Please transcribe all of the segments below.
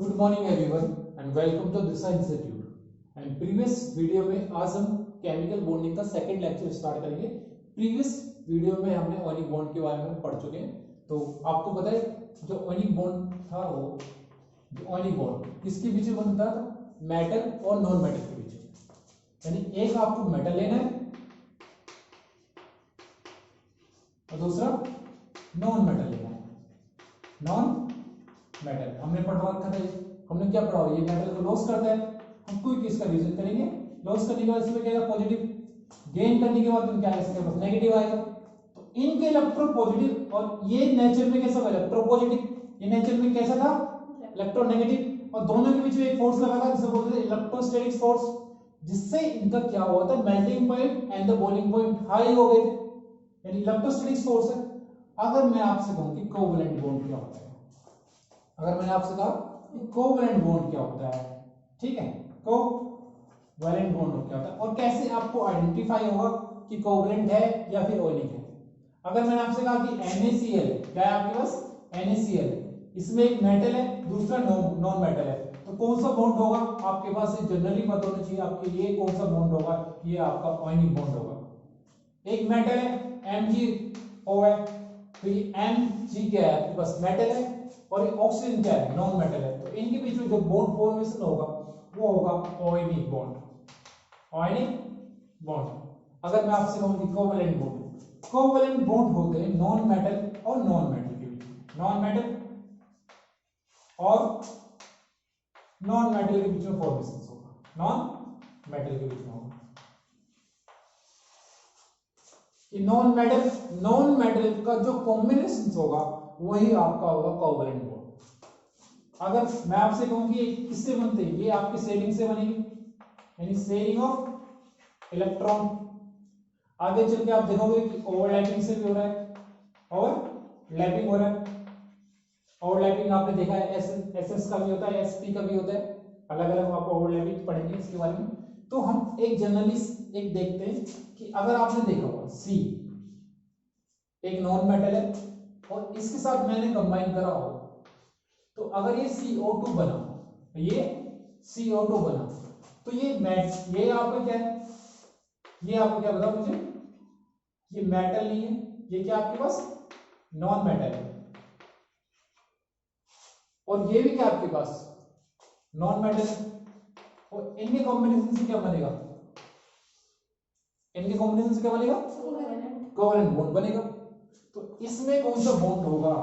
Good morning everyone and welcome to Disha institute. And previous video में आज हम chemical bonding का सेकंड लेक्चर स्टार्ट करेंगे। प्रीवियस वीडियो में हमने ओनिक बॉन्ड के बारे में पढ़ चुके हैं। तो आपको पता है जो ओनिक बॉन्ड था वो ओनिक बॉन्ड किसके बीच में बनता था? मेटल और नॉन मेटल के बीच। यानी एक आपको मेटल लेना है और दूसरा नॉन मेटल लेना है। नॉन मेटल हमने पढ़ रखा था। हमने क्या पढ़ा? ये मेटल को लॉस करता है। हम कोई किसका रीजन करेंगे? लॉस करने के बाद इसमें क्या आएगा? पॉजिटिव। गेन करने के बाद क्या आएगा? इसके पास नेगेटिव आएगा। तो इनके इलेक्ट्रोपॉजिटिव और ये नेचर में कैसा? इलेक्ट्रोपॉजिटिव। ये नेचर में कैसा था? इलेक्ट्रोनेगेटिव। और दोनों के बीच में एक फोर्स लगा था जिसे बोलते थे इलेक्ट्रोस्टैटिक फोर्स, जिससे इनका क्या हुआ था? Melting point and the boiling point high हो गए थे। यानी इलेक्ट्रोस्टैटिक फोर्स है। अगर मैं आपसे कहूं कि कोवैलेंट बॉन्ड क्या होता है, अगर मैंने आपसे कहा कोवैलेंट बॉन्ड क्या होता है, ठीक है, कोवैलेंट बॉन्ड क्या होता है और कैसे आपको आइडेंटिफाई होगा कि कोवैलेंट है या फिर ओनिक है। अगर मैंने आपसे कहा कि NaCl क्या है आपके पास? NaCl, इसमें एक मेटल है, दूसरा नॉन मेटल है, तो कौन सा बॉन्ड होगा आपके पास? जनरली पता होना चाहिए आपके लिए कौन सा बॉन्ड होगा। ये आपका ओनिक बॉन्ड होगा। एक मेटल है MgO है, तो ये Mg क्या है आपके पास? मेटल है, और ये ऑक्सीजन क्या है? नॉन मेटल है। तो इनके बीच में जो बॉन्ड फॉर्मेशन होगा वो होगा ओनिक बॉन्ड। ओनिक बॉन्ड। अगर मैं आपसे कहूं कि कोवैलेंट बॉन्ड, कोवैलेंट बॉन्ड होते हैं नॉन मेटल और नॉन मेटल के बीच। नॉन मेटल और नॉन मेटल के बीच में फॉर्मेशन होगा। नॉन मेटल के बीच में होगा कि नॉन मेटल का जो कॉम्बिनेशन होगा वही आपका होगा कोवैलेंट बॉन्ड। अगर मैं आपसे कहूं कि किससे बनते हैं? ये आपके शेयरिंग से बनेगी, यानी शेयरिंग ऑफ इलेक्ट्रॉन। आगे चल के आप देखोगे कि ओवरलैपिंग से भी हो रहा है, ओवरलैपिंग हो रहा है। ओवरलैपिंग आपने देखा है एस का भी होता है, SP का भी होता है। अलग अलग आपको ओवरलैपिंग पढ़ेंगे इसके बारे में। तो हम एक जनरली एक देखते हैं कि अगर आपने देखा होगा C एक नॉन मेटल है और इसके साथ मैंने कंबाइन करा हो, तो अगर ये CO2 बना, ये CO2 बना, तो ये आपका क्या है? ये आपको क्या बताओ मुझे? ये मेटल नहीं है, ये क्या आपके पास? नॉन मेटल है। और ये भी क्या आपके पास? नॉन मेटल है। और इनके कॉम्बिनेशन से क्या बनेगा? इनके कॉम्बिनेशन से क्या बनेगा? कोवैलेंट बॉन्ड बनेगा। तो इसमें कौन सा बॉन्ड होगा?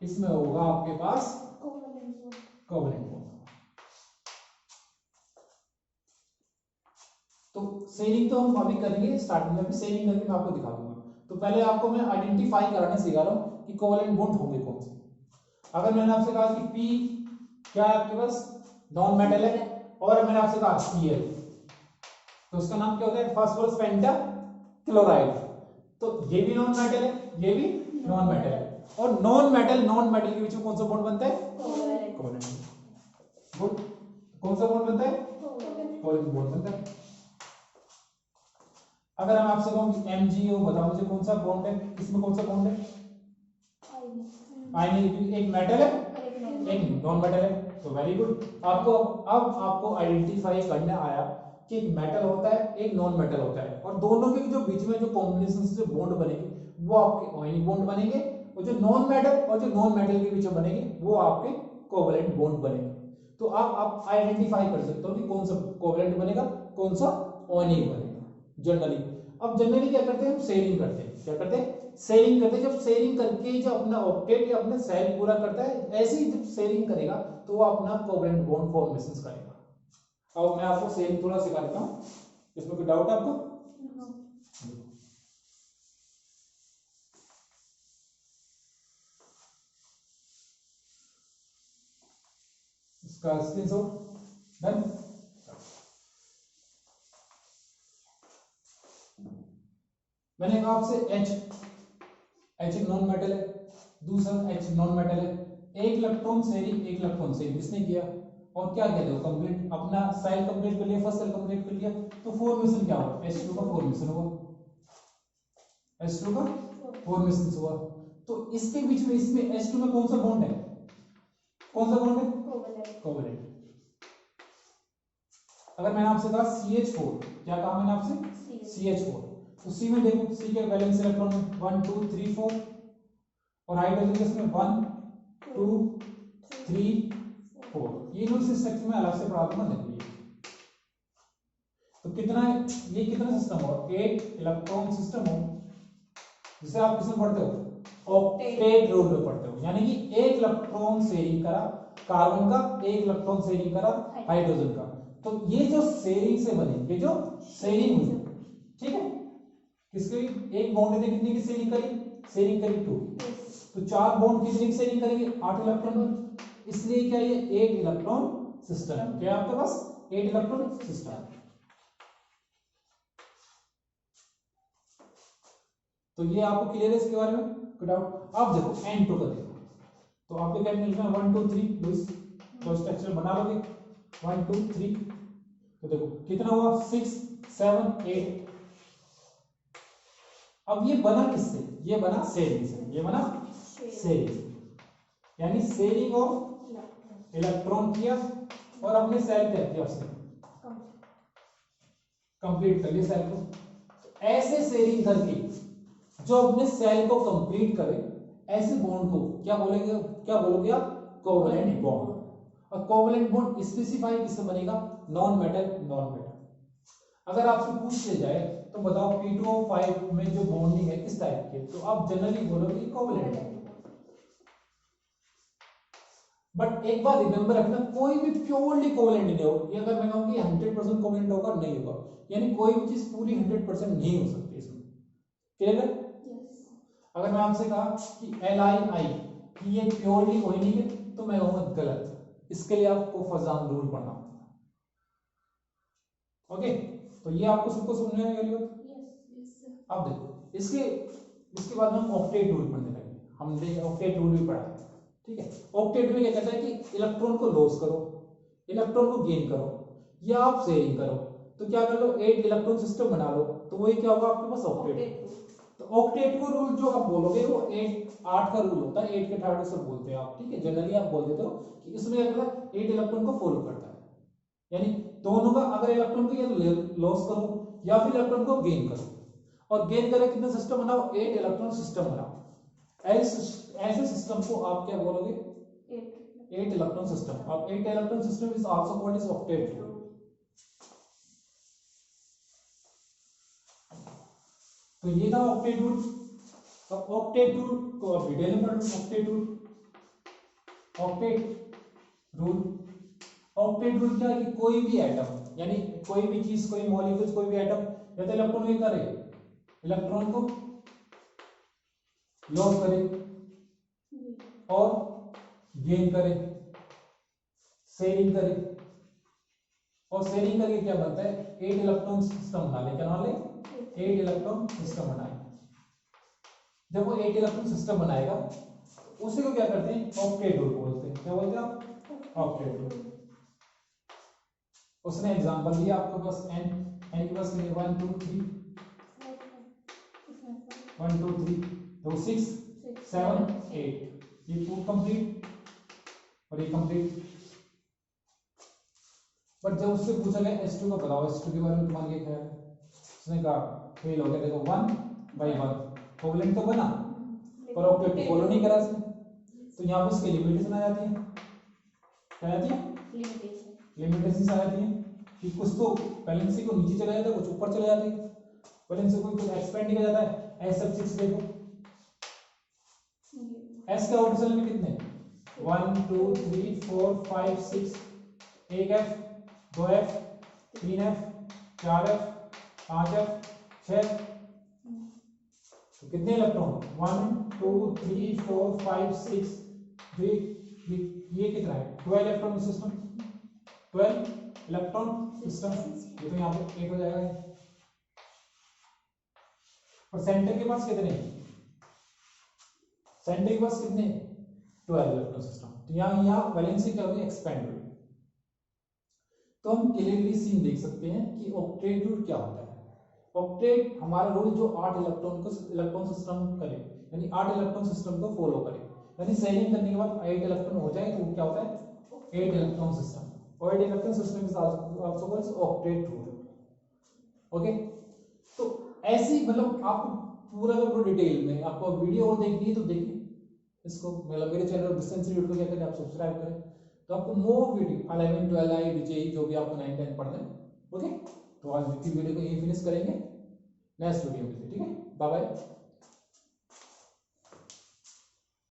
इसमें होगा आपके पास कोवैलेंट बॉन्ड। तो शेयरिंग तो हम अभी करेंगे, स्टार्टिंग में भी शेयरिंग करके मैं आपको दिखा दूंगा। तो पहले आपको मैं आइडेंटिफाई कराना सिखा रहा हूं कि कोवैलेंट बॉन्ड होंगे कौन से। अगर मैंने आपसे कहा कि P क्या है आपके पास? नॉन मेटल है, और मैंने आपसे कहा Cl, तो उसका नाम क्या होता है? Phosphorus pentachloride. तो ये भी नॉन मेटल है, ये भी नॉन मेटल है। और नॉन मेटल के बीच में कौन सा बॉन्ड बनता है? कोवैलेंट। गुड। कौन सा बॉन्ड बनता है? कोवैलेंट बॉन्ड बनता है। अगर हम आपसे कहूं कि MgO बताओ मुझे कौन सा बॉन्ड है? इसमें कौन सा बॉन्ड है? आयनिक। एक मेटल है, एक नॉन मेटल है। तो वेरी गुड। आपको आइडेंटिफाई करना आया कि एक मेटल होता है, एक नॉन मेटल होता है, और दोनों के जो बीच में जो कॉम्बिनेशन से बॉन्ड बनेंगे वो आपके आयनिक बॉन्ड बनेंगे, और जो नॉन मेटल के बीच में बनेंगे वो आपके कोवैलेंट बॉन्ड बनेंगे। तो आप आइडेंटिफाई कर सकते हो कि कौन सा कोवैलेंट बनेगा, कौन सा आयनिक बनेगा। जनरली अब जनरली क्या करते हैं? हम शेयरिंग करते हैं। क्या करते हैं? शेयरिंग करते हैं। जब शेयरिंग करके जो अपना ऑक्टेट या अपना सेल पूरा करता है, ऐसे ही जब शेयरिंग करेगा तो वो अपना कोवैलेंट बॉन्ड फॉर्मेशन करेगा। अब मैं आपको शेयरिंग थोड़ा सिखा देता हूं, इसमें कोई डाउट है आपको? इसका स्क्रीनशॉट डन। मैंने कहा आपसे H एक नॉन मेटल है, दूसरा H नॉन मेटल है। एक इलेक्ट्रॉन शेयरिंग किसने किया? और क्या कहते हो? कंप्लीट अपना सेल कंप्लीट कर लिया, फर्स्ट सेल कंप्लीट कर लिया। तो फॉर्मेशन क्या होगा? H2 का फॉर्मेशन होगा, H2 का फॉर्मेशन हुआ। तो इसके बीच में इसमें H2 में कौन सा बॉन्ड है? कौन सा बॉन्ड है? कोवेलेंट। अगर मैंने आपसे कहा CH4, क्या कहा मैंने आपसे? CH4, तो C में देखो, C के वैलेंस इलेक्ट्रॉन में 1 2 3 4 और हाइड्रोजन के इसमें 1 2 3 4। ये जो इस स्ट्रक्चर में अलग से पढ़ा दूंगा, देखिए तो कितना है, ये कितना सिस्टम हो, 8 इलेक्ट्रॉन सिस्टम हो, जिसे आप किसमें पढ़ते हो? ऑक्टेट रूल में पढ़ते हो। यानी कि एक इलेक्ट्रॉन शेयरिंग करा कार्बन का, एक इलेक्ट्रॉन शेयरिंग करा हाइड्रोजन का। तो ये जो शेयरिंग से बने, ये जो शेयरिंग हुई, ठीक है, किसके एक बॉन्ड ने कितनी की शेयरिंग करी? शेयरिंग करी 2। तो 4 बॉन्ड कितनी की शेयरिंग करेंगे? 8 इलेक्ट्रॉन। इसलिए क्या ये 8 इलेक्ट्रॉन सिस्टम, क्या आपके पास 8 इलेक्ट्रॉन सिस्टम। तो ये आपको क्लियर है इसके बारे में, कोई डाउट? अब देखो N2 का देखो, तो आपके क्या मिल रहा है 1 2 3, तो स्ट्रक्चर बना लोगे 1 2 3, तो देखो कितना हुआ 6 7 8। अब ये बना किससे? ये बना शेयरिंग से, ये बना शेयरिंग से, यानी शेयरिंग ऑफ इलेक्ट्रॉन किया और अपने सेल तैयार किया, उसने कंप्लीट कर लिया सेल को। ऐसे शेयरिंग करके जो अपने सेल को कंप्लीट करे, ऐसे बॉन्ड को क्या बोलेंगे, क्या बोलोगे आप? Covalent bond. और कोवेलेंट बॉन्ड स्पेसिफाई किससे बनेगा? Non metal non metal. अगर आपसे पूछ लिया जाए तो बताओ P2O5 में जो बॉन्डिंग है किस टाइप की है, तो आप जनरली बोलोगे कोवेलेंट। बट एक बात रिमेंबर रखना, कोई भी प्योरली कोवेलेंट नहीं होगा। ये अगर मैं कहूं कि 100% कोवेलेंट होगा, नहीं होगा, यानी कोई भी चीज पूरी 100% नहीं हो सकती इसमें। क्लियर है? अगर मैं आपसे कहा कि LI कि ये प्योरली कोई नहीं है, तो मैं कहूंगा गलत। इसके लिए आपको फजान रूल पढ़ना पड़ेगा। ओके, तो ये आपको सबको समझ में आएगा। अब देखो इसके बाद हम ऑक्टेट रूल पढ़ने लगेंगे। हमने ऑक्टेट रूल भी पढ़ा है, ठीक है। ऑक्टेट में क्या कहता है कि इलेक्ट्रॉन को लॉस करो, इलेक्ट्रॉन को गेन करो, या आप शेयरिंग करो। तो क्या कर लो, 8 इलेक्ट्रॉन सिस्टम बना लो, तो वही क्या होगा आपके पास? ऑक्टेट। तो ऑक्टेट को रूल जो आप बोलोगे वो 8 का रूल होता है, 8 के थर्ड से बोलते हैं आप, ठीक है। जनरली आप बोल देते हो कि इसमें क्या करता है, 8 इलेक्ट्रॉन को फॉलो करता है। यानी दोनों का, अगर इलेक्ट्रॉन को या तो लॉस करो या फिर इलेक्ट्रॉन को गेन करो, और गेन करे कितना सिस्टम बनाओ? 8 इलेक्ट्रॉन सिस्टम बनाओ। ऐसे सिस्टम को आप क्या बोलोगे? 8 इलेक्ट्रॉन सिस्टम। अब 8 electron system is also called as octet. तो ये था ऑक्टेट रूल। अब ऑक्टेट रूल को अब डिटेल में पढ़ो। ऑक्टेट रूल क्या है कि कोई भी एटम, यानी कोई भी चीज, कोई मॉलिक्यूल, कोई भी एटम या तो इलेक्ट्रॉन को करे, इलेक्ट्रॉन को लॉस करे और गेन करे, शेयरिंग करे, और शेयरिंग करके क्या बनता है? 8 इलेक्ट्रॉन सिस्टम बना ले। क्या बना ले? 8 इलेक्ट्रॉन सिस्टम बनाए। जब वो 8 इलेक्ट्रॉन सिस्टम बनाएगा, उसी को क्या करते हैं? ऑक्टेट रूल बोलते हैं। क्या बोलते हैं आप? Octet rule. उसने एग्जांपल दिया आपके पास n के पास 1 2 3 1 2 3, तो 6 7 8, ये 2 कंप्लीट और ये कंप्लीट। बट जब उससे पूछा गया S2 का बताओ, S2 के बारे में तुम्हारा क्या ख्याल है? उसने कहा फेल हो गया। देखो 1 by 1 कोवेलेंट तो बना पर ऑक्टेट को फॉलो नहीं करा इसने, तो यहाँ पे इसकी लिमिटेशन आ जाती है। क्या आती है? लिमिटेशन आ जाती है कि कुछ तो वैलेंसी को नीचे चला जाता है, कुछ ऊपर चला जाता है, वैलेंसी को कुछ एक्सपेंड नहीं कर जाता है। S सब 6 देखो, S के आउटर सेल में कितने? 1 2 3 4 5 6, एक F, 2 F, 3 F, 4 F, 5 F, 6, तो कितने इलेक्ट्रॉन? 1 2 3 4 5 6, ये कितना है? 12 इलेक्ट्रॉन सिस्टम, 12 इलेक्ट्रॉन सिस्टम। ये तो यहाँ पे 8 हो जाएगा। और सेंटर के पास कितने? सेंटर के पास कितने? 12 इलेक्ट्रॉन सिस्टम। तो यहाँ वैलेंसी क्या होगी? एक्सपेंड होगी। तो हम क्लियरली सीन देख सकते हैं कि ऑक्टेट रूल क्या होता है। ऑक्टेट हमारा रूल जो 8 इलेक्ट्रॉन सिस्टम करे, यानी 8 इलेक्ट्रॉन सिस्टम को फॉलो करे, यानी शेयरिंग करने के बाद 8 इलेक्ट्रॉन हो जाए तो क्या होता है? 8 इलेक्ट्रॉन सिस्टम, और 8 electron system is also called octet rule. Okay, तो ऐसी मतलब आपको पूरा का पूरा डिटेल में आपको वीडियो और देखनी है तो देखिए इसको, मतलब मेरे चैनल डिस्टेंस वीडियो को क्या करें, आप सब्सक्राइब करें, तो आपको मोर वीडियो 11 12 आई जेई जो भी आपको 9 10 पढ़ना है। ओके, तो आज की वीडियो को यही फिनिश करेंगे, नेक्स्ट वीडियो में, ठीक है, बाय बाय।